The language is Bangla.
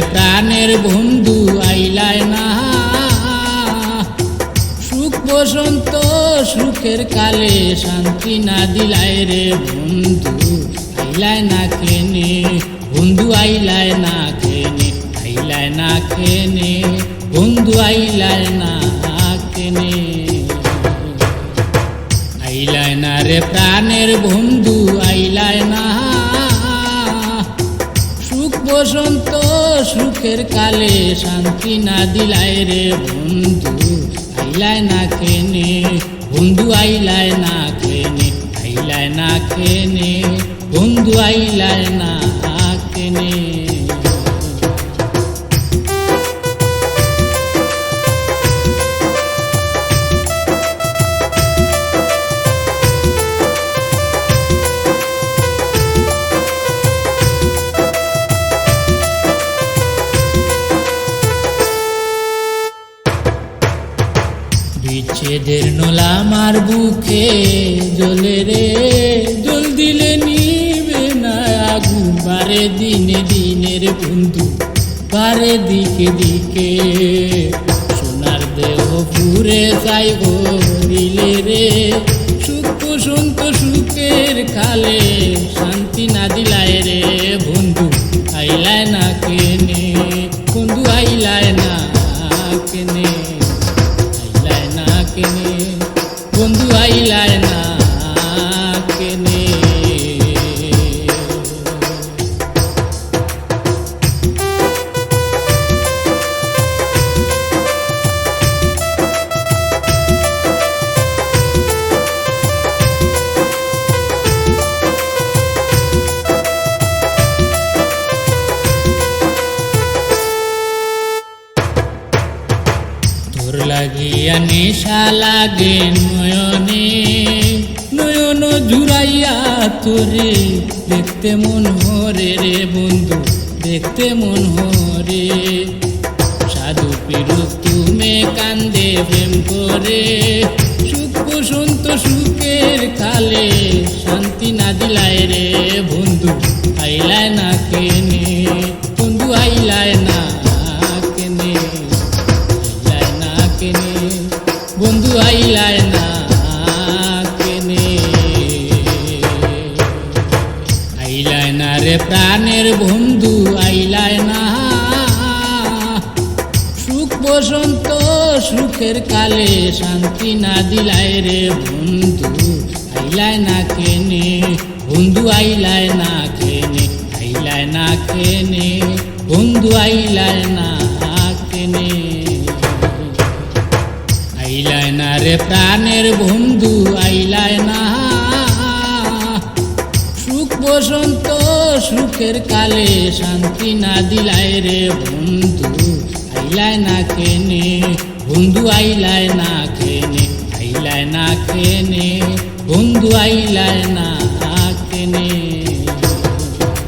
রে প্রাণের বন্ধু আইলায় না, সুখ বসন্ত সুখের কালে শান্তি না দিলায় রে বন্ধু আইলায় না কেনে, বন্ধু আইলায় না কেনে, আইলায় না কেনে, বন্ধু আইলায় না কেনে। আইলায় না রে প্রাণের বন্ধু আইলায় না, সুখ বসন্ত সুখের কালে শান্তি না দিলায় রে বন্ধু আইলায় না কেনে, বন্ধু আইলায় না কেনে, আইলায় না কেনে, বন্ধু আইলায় না কেনে। বিচ্ছেদের নোলা আমার বুকে জ্বলে রে, জল দিলে নিবে না আগুন, বারে দিনে দিনের বন্ধু বারে দিকে দিকে, সোনার দেহ পুরে যাই হরিলে রে, সুখ বসন্ত সুখের কালে শান্তি না দিলায় রে বন্ধু আইলায় না কেনে, বন্ধু আইলায় না কেনে, বন্ধু আইলায় না কেনে। তোর লাগিয়া নেশা লাগে নয়নে, নয়ন জুড়াইয়া তোরে দেখতে মন হরে রে বন্ধু দেখতে মন হরে, সাধু পিরুষ তুমি কান্দে প্রেম করে, সুখ বসন্ত সুখের কালে শান্তি না দিলায় রে বন্ধু আইলায় না কেনে, বন্ধু আইলায় না কেনে, বন্ধু আইলায় না কেনে। আইলায় না রে প্রাণের বন্ধু আইলায় না, সুখ বসন্ত সুখের কালে শান্তি না দিলায় রে বন্ধু আইলায় না কেনে, বন্ধু আইলায় না কেনে, আইলায় না কেনে, বন্ধু আইলায় না কেনে। আইলায় না রে প্রাণের বন্ধু আইলায় না, সুখ বসন্ত সুখের কালে শান্তি না দিলায় রে বন্ধু আইলায় না কেনে, বন্ধু আইলায় না কেনে, আইলায় না কেনে, বন্ধু আইলায় না কেনে।